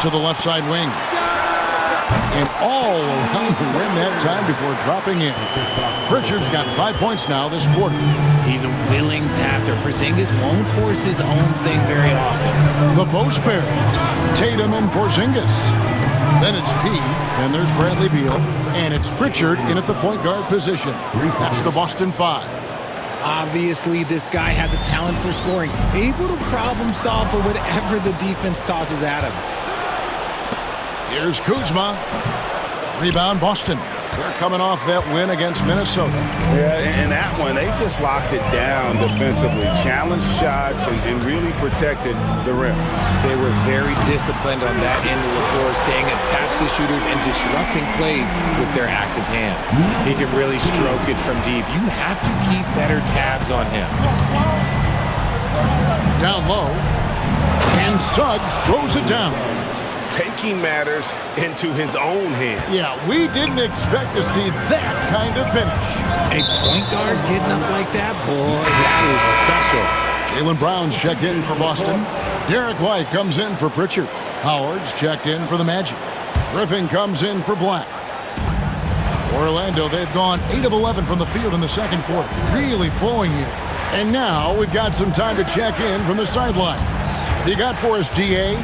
to the left side wing. And all around the rim that time before dropping in. Pritchard's got 5 points now this quarter. He's a willing passer. Porzingis won't force his own thing very often. The post pair, Tatum and Porzingis. Then it's P, and there's Bradley Beal, and it's Pritchard in at the point guard position. That's the Boston 5. Obviously, this guy has a talent for scoring, able to problem solve for whatever the defense tosses at him. Here's Kuzma. Rebound, Boston. They're coming off that win against Minnesota. Yeah, and that one, they just locked it down defensively. Challenged shots and really protected the rim. They were very disciplined on that end of the floor, staying attached to shooters and disrupting plays with their active hands. He can really stroke it from deep. You have to keep better tabs on him. Down low. And Suggs throws it down. Taking matters into his own hands. Yeah, we didn't expect to see that kind of finish. A point guard getting up like that, boy, that is special. Jaylen Brown's checked in for Boston. Derek White comes in for Pritchard. Howard's checked in for the Magic. Griffin comes in for Black. Orlando, they've gone 8 of 11 from the field in the second fourth. Really flowing here. And now we've got some time to check in from the sidelines. You got for us, DA?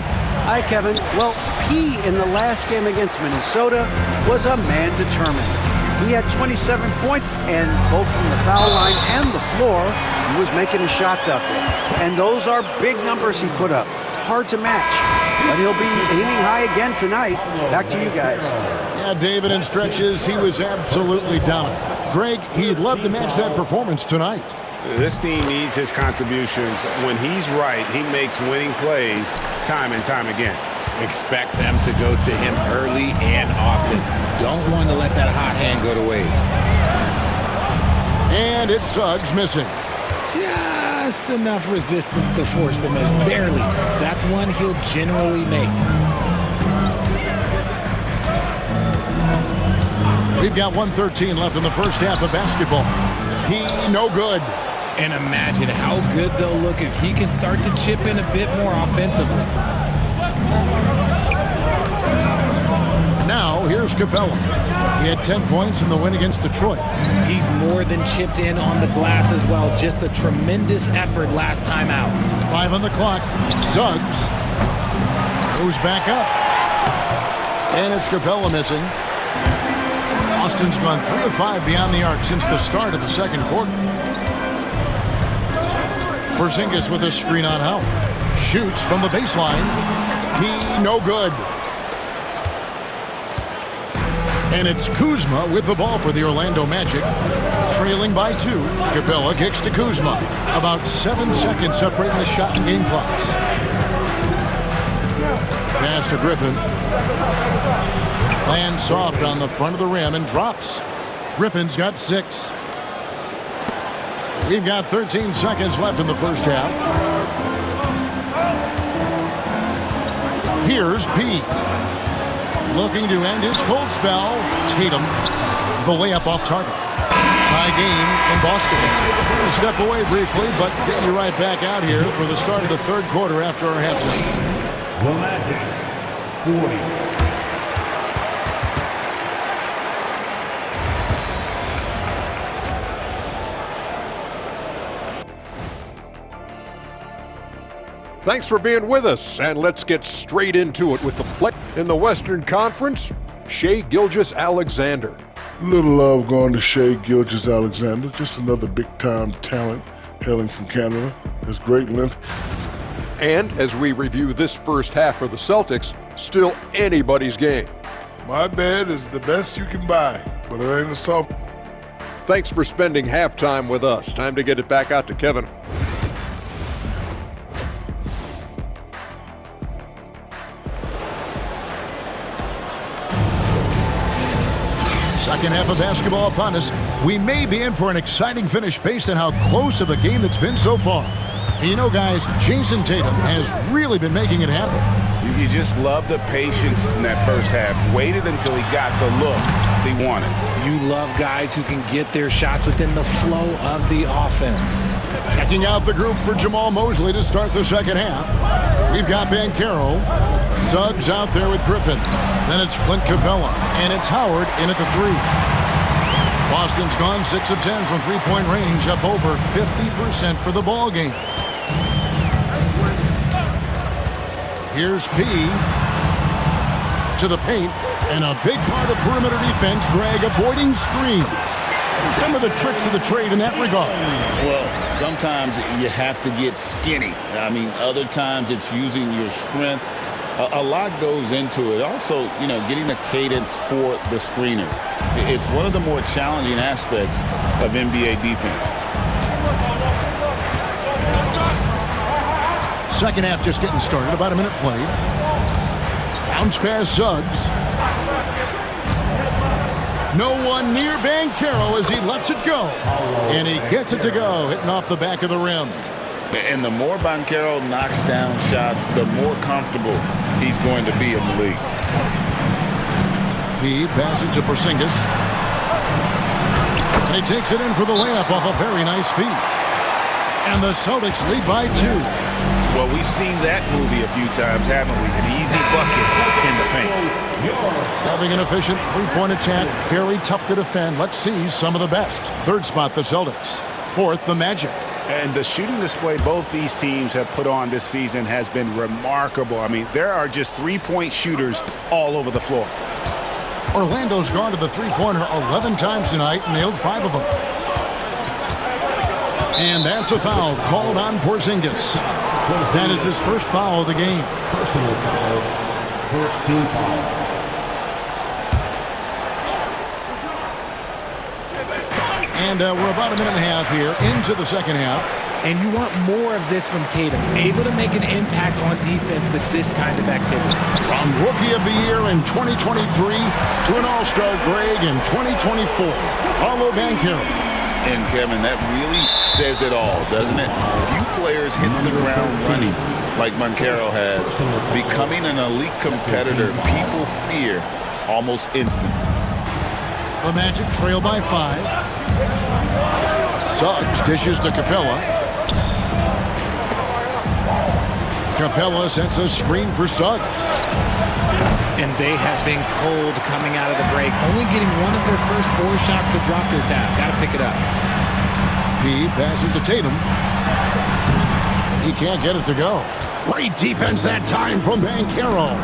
Hi, Kevin. Well, P in the last game against Minnesota was a man determined. He had 27 points, and both from the foul line and the floor, he was making the shots out there. And those are big numbers he put up. It's hard to match, but he'll be aiming high again tonight. Back to you guys. Yeah, David, in stretches, he was absolutely dominant. Greg, he'd love to match that performance tonight. This team needs his contributions. When he's right, he makes winning plays time and time again. Expect them to go to him early and often. Don't want to let that hot hand go to waste. And it's Suggs missing. Just enough resistance to force the miss. Barely. That's one he'll generally make. We've got 1:13 left in the first half of basketball. He no good. And imagine how good they'll look if he can start to chip in a bit more offensively. Now, here's Capella. He had 10 points in the win against Detroit. He's more than chipped in on the glass as well. Just a tremendous effort last time out. 5 on the clock. Suggs goes back up. And it's Capella missing. Austin's gone 3 of 5 beyond the arc since the start of the second quarter. Porzingis with a screen on Howard. Shoots from the baseline. He no good. And it's Kuzma with the ball for the Orlando Magic. Trailing by 2. Capella kicks to Kuzma. About 7 seconds separating the shot and game clocks. Pass to Griffin. Lands soft on the front of the rim and drops. Griffin's got 6. We've got 13 seconds left in the first half. Here's P. Looking to end his cold spell. Tatum. The layup off target. Tie game in Boston. We'll step away briefly, but get you right back out here for the start of the third quarter after our halftime. The Magic, 40. Thanks for being with us, and let's get straight into it with the play in the Western Conference. Shai Gilgeous-Alexander. Little love going to Shai Gilgeous-Alexander, just another big-time talent hailing from Canada. Has great length. And as we review this first half for the Celtics, still anybody's game. My bed is the best you can buy, but it ain't a soft. Thanks for spending halftime with us. Time to get it back out to Kevin. Second half of basketball upon us. We may be in for an exciting finish based on how close of a game it's been so far. And you know, guys, Jason Tatum has really been making it happen. You just love the patience in that first half. Waited until he got the look he wanted. You love guys who can get their shots within the flow of the offense. Checking out the group for Jamal Mosley to start the second half. We've got Banchero. Suggs out there with Griffin. Then it's Clint Capella. And it's Howard in at the 3. Boston's gone 6 of 10 from three-point range, up over 50% for the ball game. Here's P to the paint, and a big part of perimeter defense, Greg, avoiding screens. Some of the tricks of the trade in that regard. Well, sometimes you have to get skinny. I mean, other times it's using your strength. A lot goes into it. Also, getting a cadence for the screener. It's one of the more challenging aspects of NBA defense. Second half just getting started, about a minute played. Bounce pass Suggs. No one near Banchero as he lets it go. And he gets it to go, hitting off the back of the rim. And the more Banchero knocks down shots, the more comfortable he's going to be in the league. P passes to Porzingis. And he takes it in for the layup off a very nice feed. And the Celtics lead by 2. Well, we've seen that movie a few times, haven't we? An easy bucket in the paint. Having an efficient three-point attack, very tough to defend. Let's see some of the best. Third spot, the Celtics. Fourth, the Magic. And the shooting display both these teams have put on this season has been remarkable. I mean, there are just three-point shooters all over the floor. Orlando's gone to the three-pointer 11 times tonight, nailed 5 of them. And that's a foul called on Porzingis. That is his first foul of the game. Personal foul. First team foul. And we're about a minute and a half here into the second half. And you want more of this from Tatum. Able to make an impact on defense with this kind of activity. From Rookie of the Year in 2023 to an All-Star Greg in 2024. Paolo Banchero. And, Kevin, that really says it all, doesn't it? Few players hit the ground running like Banchero has. Becoming an elite competitor, people fear almost instant. The Magic trail by 5. Suggs dishes to Capella. Capella sets a screen for Suggs. And they have been cold coming out of the break. Only getting one of their first 4 shots to drop this half. Got to pick it up. P passes to Tatum. He can't get it to go. Great defense that time from Banchero.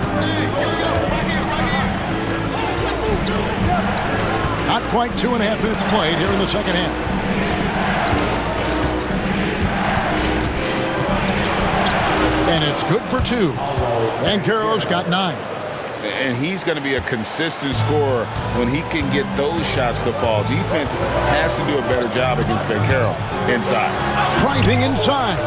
Not quite 2.5 minutes played here in the second half. And it's good for 2. Banchero's got 9. And he's going to be a consistent scorer when he can get those shots to fall. Defense has to do a better job against Banchero inside. Driving inside.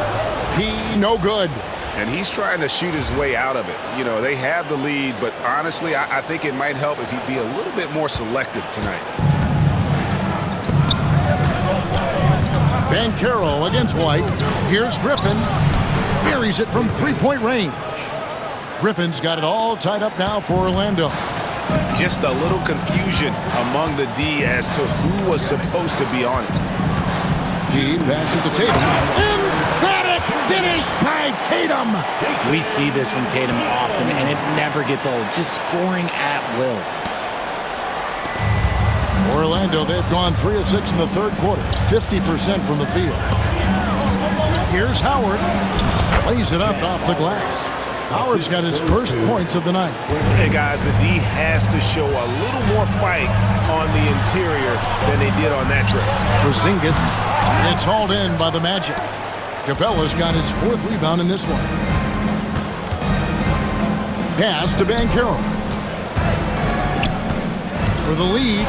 He no good. And he's trying to shoot his way out of it. They have the lead, but honestly, I think it might help if he'd be a little bit more selective tonight. Banchero against White. Here's Griffin. Buries it from three-point range. Griffin's got it all tied up now for Orlando. Just a little confusion among the D as to who was supposed to be on it. He passes to Tatum. Emphatic finish by Tatum. We see this from Tatum often, and it never gets old. Just scoring at will. Orlando, they've gone 3 of 6 in the third quarter. 50% from the field. Here's Howard. Lays it up off the glass. Howard's got his first points of the night. Hey, guys, the D has to show a little more fight on the interior than they did on that trip. Porzingis. It's hauled in by the Magic. Capella's got his 4th rebound in this one. Pass to Banchero. For the lead.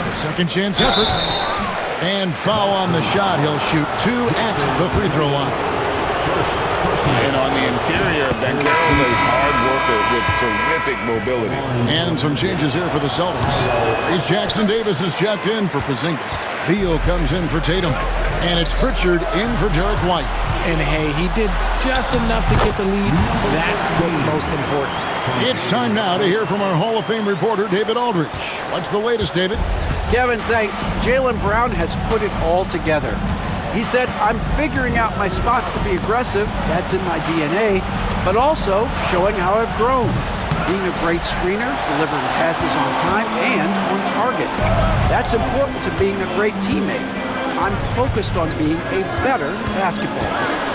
A second chance effort. And foul on the shot. He'll shoot 2 at the free throw line. And on the interior, Banchero's a hard worker with terrific mobility. And some changes here for the Celtics. Here's Jackson Davis is checked in for Porzingis. Beal comes in for Tatum. And it's Pritchard in for Derek White. And hey, he did just enough to get the lead. That's what's most important. It's time now to hear from our Hall of Fame reporter, David Aldridge. What's the latest, David? Kevin, thanks. Jaylen Brown has put it all together. He said, "I'm figuring out my spots to be aggressive. That's in my DNA, but also showing how I've grown. Being a great screener, delivering passes on time and on target. That's important to being a great teammate. I'm focused on being a better basketball player."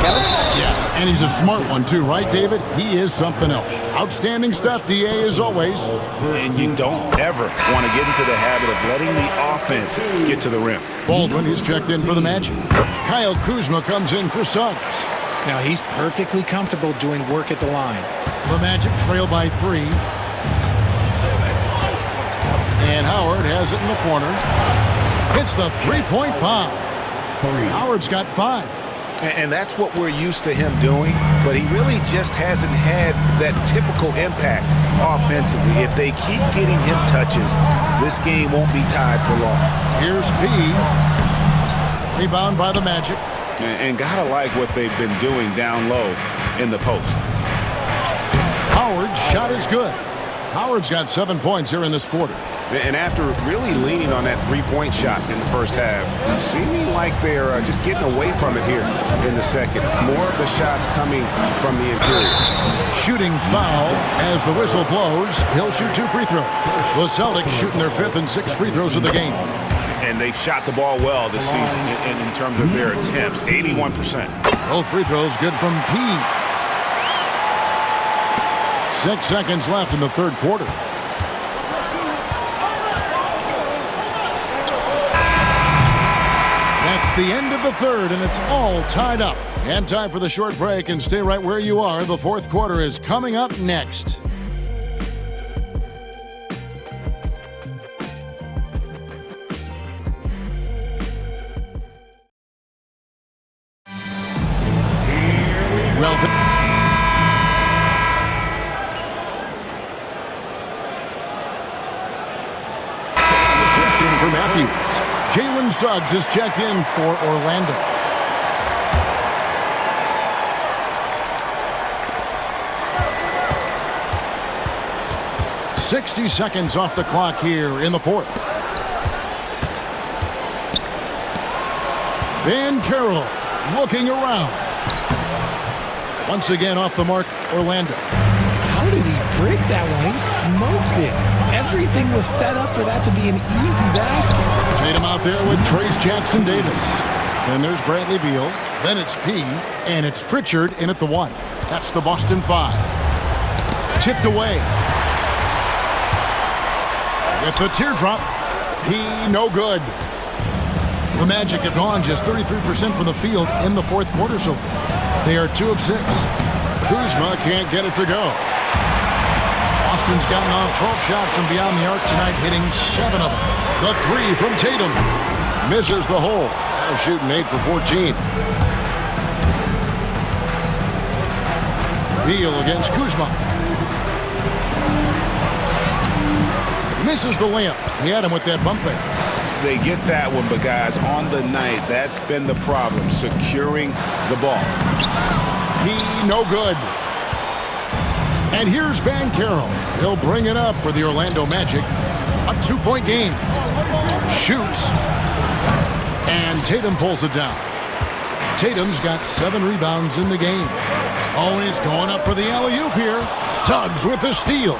Kevin? Yeah, and he's a smart one too, right, David? He is something else. Outstanding stuff, DA, as always. And you don't ever want to get into the habit of letting the offense get to the rim. Baldwin is checked in for the Magic. Kyle Kuzma comes in for Suggs. Now he's perfectly comfortable doing work at the line. The Magic trail by 3. And Howard has it in the corner. Hits the three-point bomb. Howard's got 5. And that's what we're used to him doing, but he really just hasn't had that typical impact offensively. If they keep getting him touches, this game won't be tied for long. Here's P. Rebound by the Magic. And gotta like what they've been doing down low in the post. Howard's shot is good. Howard's got 7 points here in this quarter. And after really leaning on that three-point shot in the first half, seeming like they're just getting away from it here in the second. More of the shots coming from the interior. Shooting foul as the whistle blows. He'll shoot 2 free throws. The Celtics shooting their 5th and 6th free throws of the game. And they've shot the ball well this season in terms of their attempts, 81%. Both free throws good from P. 6 seconds left in the third quarter. That's the end of the third, and it's all tied up. And time for the short break, and stay right where you are. The fourth quarter is coming up next. Well, for Matthews. Jalen Suggs is checked in for Orlando. "60 seconds off the clock here in the fourth. Van Carroll looking around. Once again off the mark, Orlando. How did he break that one? He smoked it. Everything was set up for that to be an easy basket. Tatum out there with Trace Jackson Davis. Then there's Bradley Beal. Then it's P. And it's Pritchard in at the 1. That's the Boston 5. Tipped away. With the teardrop. P no good. The Magic have gone just 33% from the field in the fourth quarter so far. They are 2 of 6. Kuzma can't get it to go. Boston's gotten off 12 shots from beyond the arc tonight, hitting 7 of them. The 3 from Tatum. Misses the hole. Now shooting 8 for 14. Beal against Kuzma. Misses the layup. He had him with that bump fake. They get that one, but guys, on the night, that's been the problem, securing the ball. He no good. And here's Van Carroll. He'll bring it up for the Orlando Magic. A 2-point game. Shoots. And Tatum pulls it down. Tatum's got 7 rebounds in the game. Oh, and he's going up for the alley-oop here. Suggs with the steal.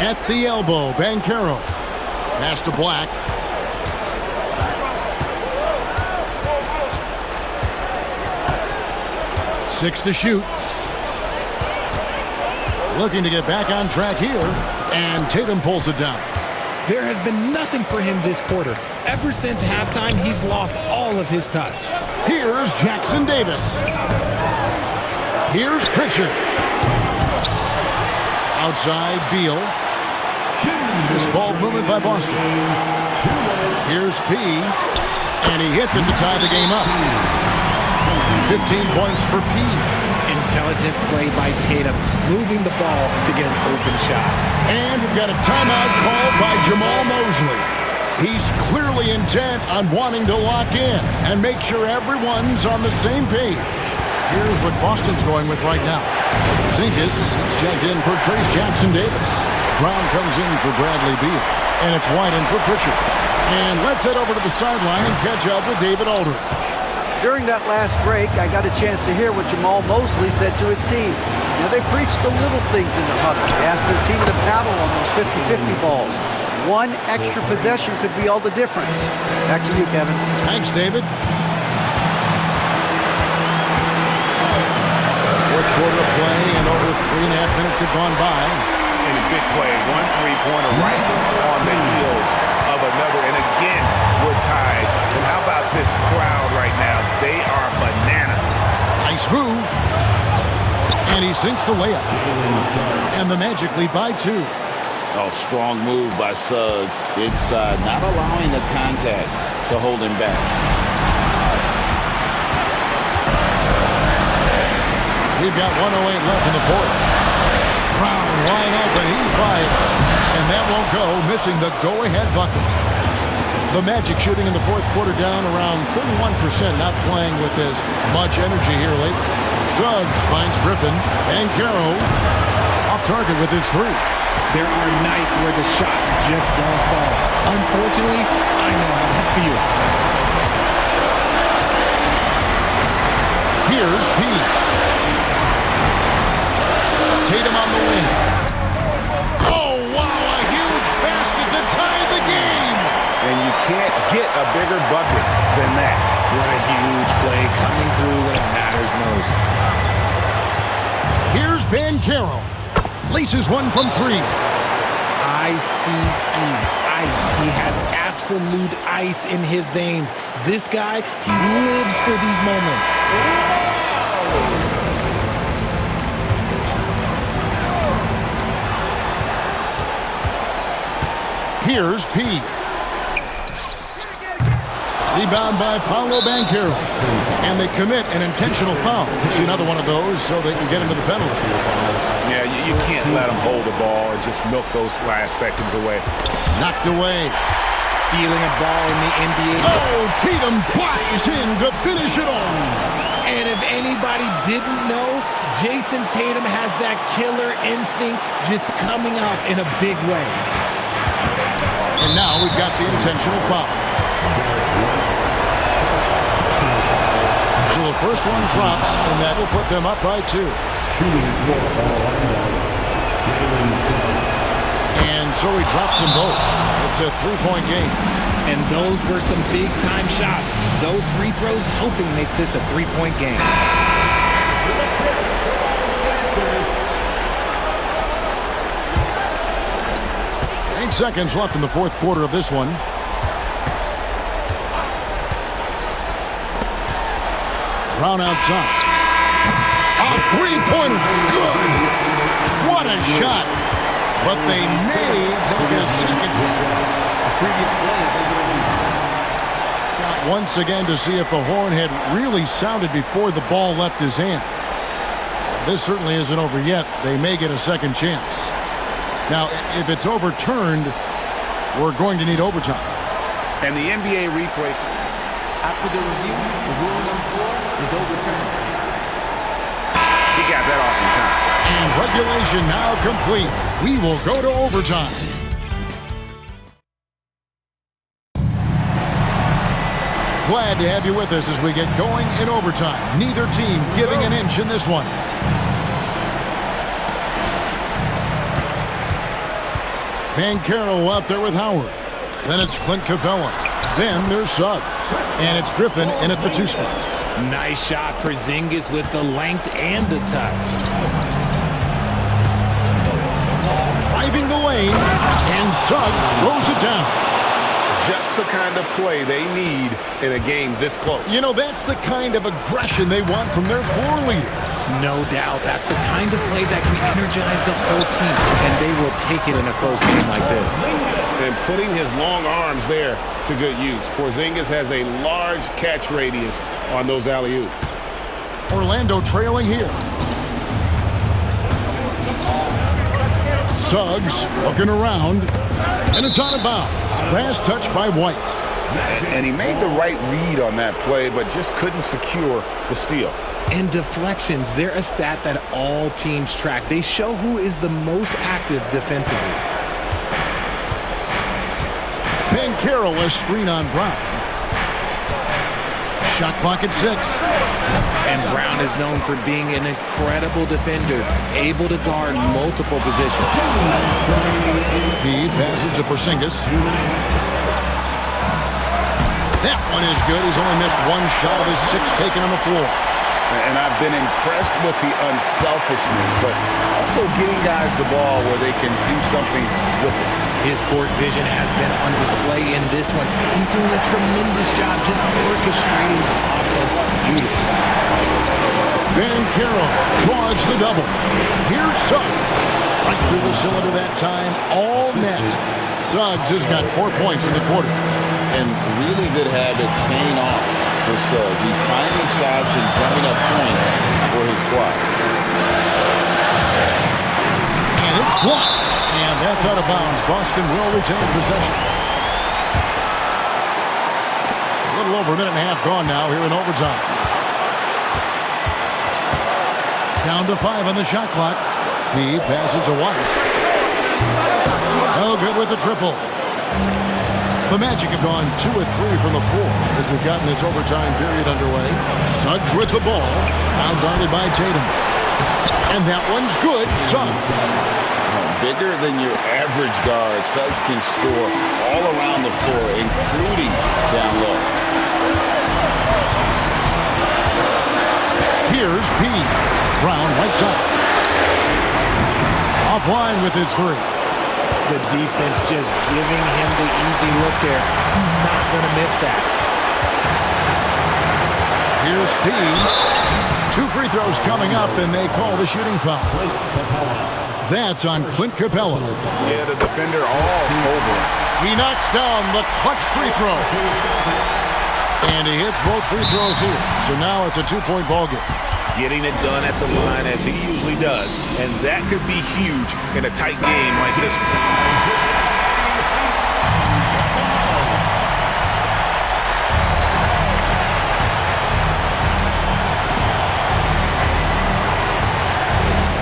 At the elbow, Van Carroll. Pass to Black. Six to shoot. Looking to get back on track here. And Tatum pulls it down. There has been nothing for him this quarter. Ever since halftime, he's lost all of his touch. Here's Jackson Davis. Here's Pritchard. Outside, Beal. This ball movement by Boston. Here's P. And he hits it to tie the game up. 15 points for P. Intelligent play by Tatum, moving the ball to get an open shot. And we've got a timeout called by Jamal Mosley. He's clearly intent on wanting to lock in and make sure everyone's on the same page. Here's what Boston's going with right now. Zinkas is checked in for Trace Jackson Davis. Brown comes in for Bradley Beal. And it's White in for Pritchard. And let's head over to the sideline and catch up with David Aldridge. During that last break, I got a chance to hear what Jamal Mosley said to his team. Now, they preached the little things in the huddle. They asked their team to paddle on those 50-50 balls. One extra possession could be all the difference. Back to you, Kevin. Thanks, David. Fourth quarter of play, and over 3.5 minutes have gone by. And a big play, 1 3-pointer right on the heels of another. And again, we're tied. And how about this crowd right now? They are bananas. Nice move. And he sinks the layup. And the Magic lead by 2. Oh, strong move by Suggs inside, not allowing the contact to hold him back. We've got 1:08 left in the fourth. Brown wide open, he fired. And that won't go, missing the go-ahead bucket. The Magic shooting in the fourth quarter down around 31%, not playing with as much energy here lately. Suggs finds Griffin, and Caro off target with his 3. There are nights where the shots just don't fall. Unfortunately, I know how that feels. Here's P. Tatum on the wing. Oh, wow, a huge basket to tie the game. And you can't get a bigger bucket than that. What a huge play coming through when it matters most. Here's Banchero. Laces one from 3. ICE, ice. He has absolute ice in his veins. This guy, he lives for these moments. Here's P. Rebound by Paolo Banchero. And they commit an intentional foul. See another one of those so they can get into the penalty. Yeah, you can't let them hold the ball and just milk those last seconds away. Knocked away. Stealing a ball in the NBA. Oh, Tatum buys in to finish it off. And if anybody didn't know, Jason Tatum has that killer instinct just coming out in a big way. And now we've got the intentional foul. So the first one drops, and that will put them up by 2. And so he drops them both. It's a 3-point game. And those were some big-time shots. Those free throws helping make this a 3-point game. 8 seconds left in the fourth quarter of this one. Brown outside. A 3-pointer. Good. What a shot. But they may take a second. Shot once again to see if the horn had really sounded before the ball left his hand. This certainly isn't over yet. They may get a second chance. Now, if it's overturned, we're going to need overtime. And the NBA replays. After the review, the ruling on the floor is overturned. He got that off in time. And regulation now complete. We will go to overtime. Glad to have you with us as we get going in overtime. Neither team giving an inch in this one. Banchero out there with Howard. Then it's Clint Capella. Then there's Suggs. And it's Griffin in at the 2 spot. Nice shot, Porzingis with the length and the touch. Driving the lane, and Suggs throws it down. Just the kind of play they need in a game this close. You know, that's the kind of aggression they want from their floor leader. No doubt. That's the kind of play that can energize the whole team, and they will take it in a close game like this. And putting his long arms there to good use. Porzingis has a large catch radius on those alley-oops. Orlando trailing here. Suggs looking around, and it's out of bounds. Last touch by White. And he made the right read on that play, but just couldn't secure the steal. And deflections, they're a stat that all teams track. They show who is the most active defensively. Banchero, a screen on Brown. Shot clock at 6. And Brown is known for being an incredible defender, able to guard multiple positions. He passes to Porzingis. That one is good. He's only missed one shot of his 6 taken on the floor. And I've been impressed with the unselfishness, but also getting guys the ball where they can do something with it. His court vision has been on display in this one. He's doing a tremendous job just orchestrating the offense beautifully. Banchero draws the double. Here's Suggs. Right through the cylinder that time, all net. Suggs has got 4 points in the quarter. And really good habits paying off for Suggs. He's finding shots and drumming up points for his squad. And it's blocked. And that's out of bounds. Boston will retain possession. A little over a minute and a half gone now here in overtime. Down to 5 on the shot clock. He passes to White. No good with the triple. The Magic have gone 2 of 3 from the floor as we've gotten this overtime period underway. Suggs with the ball. Now guarded by Tatum. And that one's good. Suggs. Bigger than your average guard, Suggs can score all around the floor, including down low. Here's P. Brown right side. Offline with his 3. The defense just giving him the easy look there. He's not going to miss that. Here's P. 2 free throws coming up, and they call the shooting foul. That's on Clint Capella. Yeah, the defender all over. He knocks down the clutch free throw. And he hits both free throws here. So now it's a 2-point ball game. Getting it done at the line as he usually does. And that could be huge in a tight game like this one.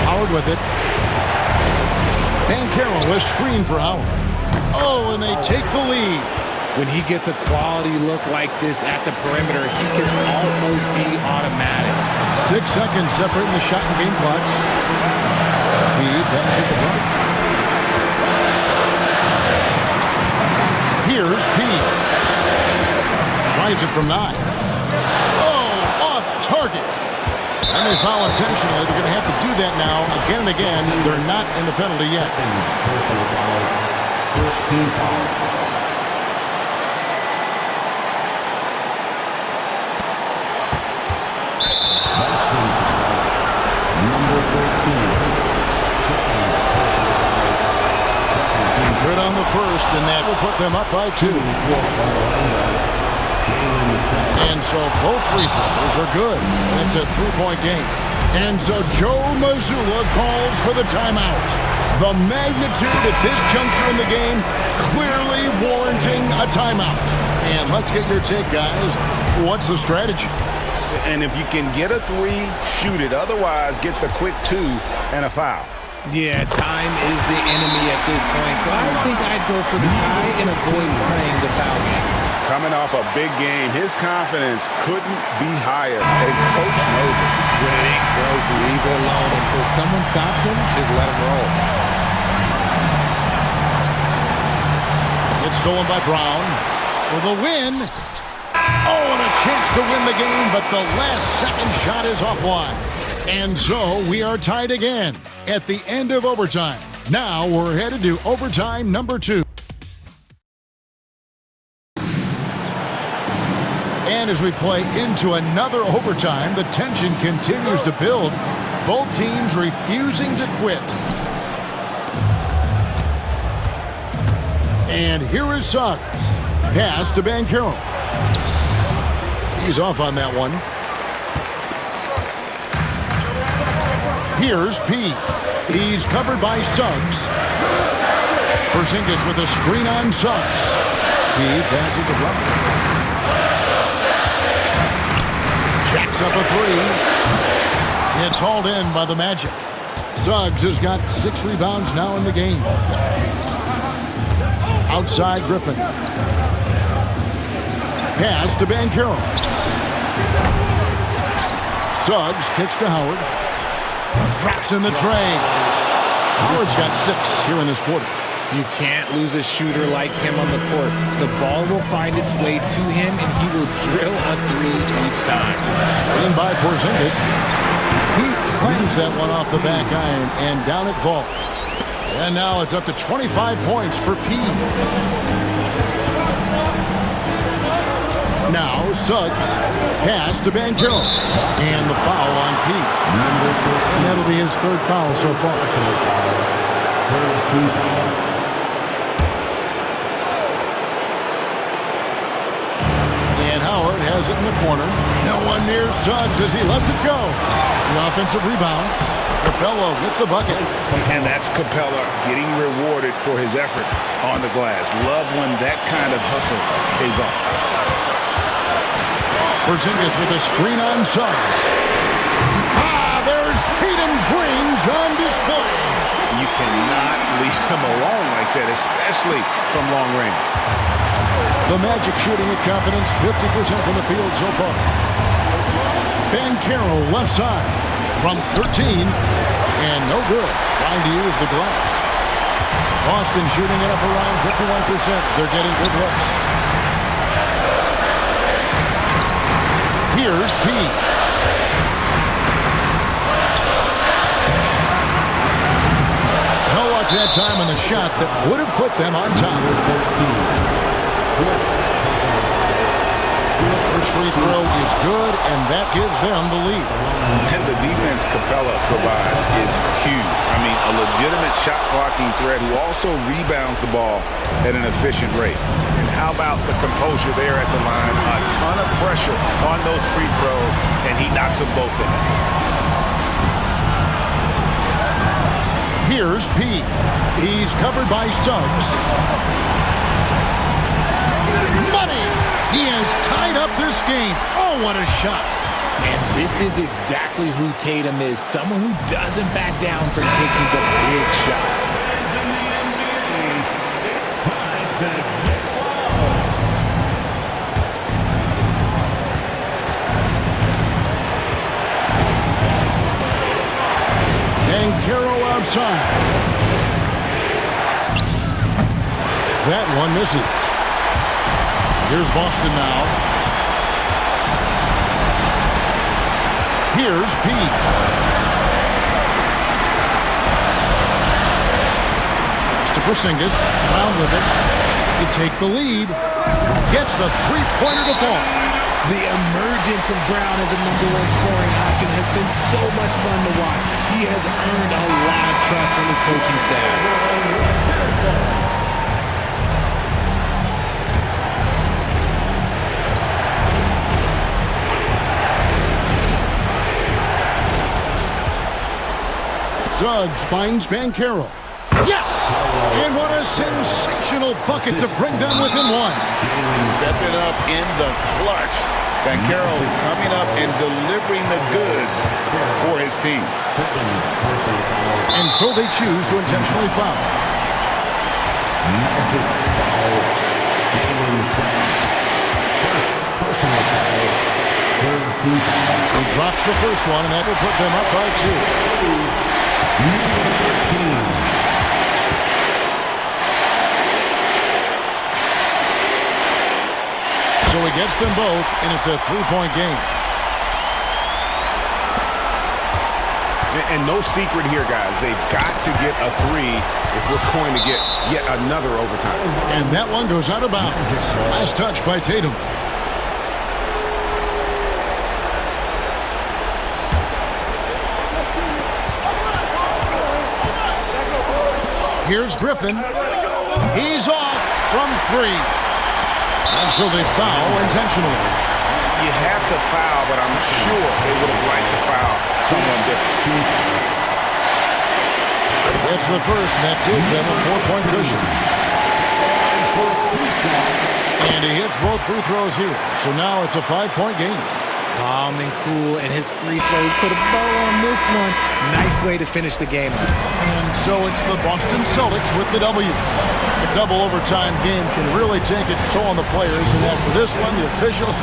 Howard with it. Banchero is screened for Howard. Oh, and they take the lead. When he gets a quality look like this at the perimeter, he can almost be automatic. 6 seconds separating the shot and game clocks. He passes the front. Here's P. Tries it from 9. Oh, off target. And they foul intentionally. They're going to have to do that now again and again. They're not in the penalty yet. First team foul. Number 13. Good on the first, and that will put them up by 2. And so both free throws are good. It's a 3-point game. And so Joe Mazzulla calls for the timeout. The magnitude at this juncture in the game clearly warranting a timeout. And let's get your take, guys. What's the strategy? And if you can get a 3, shoot it. Otherwise, get the quick 2 and a foul. Yeah, time is the enemy at this point, so I think I'd go for the tie and avoid playing the foul game. Coming off a big game, his confidence couldn't be higher, and coach knows it. When it ain't broke, leave it alone until someone stops him. Just let him roll. It's stolen by Brown for the win. Oh, and a chance to win the game, but the last second shot is offline. And so we are tied again at the end of overtime. Now we're headed to overtime number 2. And as we play into another overtime, the tension continues to build. Both teams refusing to quit. And here is Suggs. Pass to Banchero. He's off on that one. Here's P. He's covered by Suggs. Porzingis with a screen on Suggs. He passes the rubber. Jacks up a 3. He's hauled in by the Magic. Suggs has got 6 rebounds now in the game. Outside Griffin. Pass to Banchero. Suggs kicks to Howard. Drops in the tray. Howard's got 6 here in this quarter. You can't lose a shooter like him on the court. The ball will find its way to him, and he will drill a 3 each time. In by Porzingis. He cleans that one off the back iron, and down it falls. And now it's up to 25 points for P. Now Suggs. Pass to Banchero. And the foul on P. And that'll be his 3rd foul so far. And Howard has it in the corner. No one near Suggs as he lets it go. The offensive rebound. Capella with the bucket. And that's Capella getting rewarded for his effort on the glass. Love when that kind of hustle pays off. Porzingis with a screen on Suggs. There's Tatum's range on display. You cannot leave him alone like that, especially from long range. The Magic shooting with confidence, 50% from the field so far. Banchero left side from 13, and no good. Trying to use the glass. Boston shooting it up around 51%. They're getting good looks. Here's P. No luck that time on the shot that would have put them on top. First free throw is good, and that gives them the lead. And the defense Capella provides is huge. I mean, a legitimate shot blocking threat who also rebounds the ball at an efficient rate. And how about the composure there at the line? A ton of pressure on those free throws, and he knocks them both in. Here's P. He's covered by Suggs. Money! He has tied up this game. Oh, what a shot. And this is exactly who Tatum is. Someone who doesn't back down from taking the big shots. Banchero outside. That one misses. Here's Boston now. Here's P. To Porzingis. Brown with it. To take the lead. Gets the three-pointer to fall. The emergence of Brown as a #1 scoring option has been so much fun to watch. He has earned a lot of trust from his coaching staff. Suggs finds Banchero. Yes! And what a sensational bucket to bring them within 1. Stepping up in the clutch. Banchero coming up and delivering the goods for his team. And so they choose to intentionally foul. He drops the first one, and that will put them up by 2. So he gets them both, and it's a 3-point game. And no secret here, guys. They've got to get a 3 if we're going to get yet another overtime. And that one goes out of bounds. Last touch by Tatum. Here's Griffin. He's off from 3. And so they foul intentionally. You have to foul, but I'm sure they would have liked to foul someone different. It's the first, and that gives them a 4-point cushion. And he hits both free throws here. So now it's a 5-point game. Calm and cool, and his free throws put a bow on this one. Nice way to finish the game. And so it's the Boston Celtics with the W. A double overtime game can really take its toll on the players, and after this one, the officials,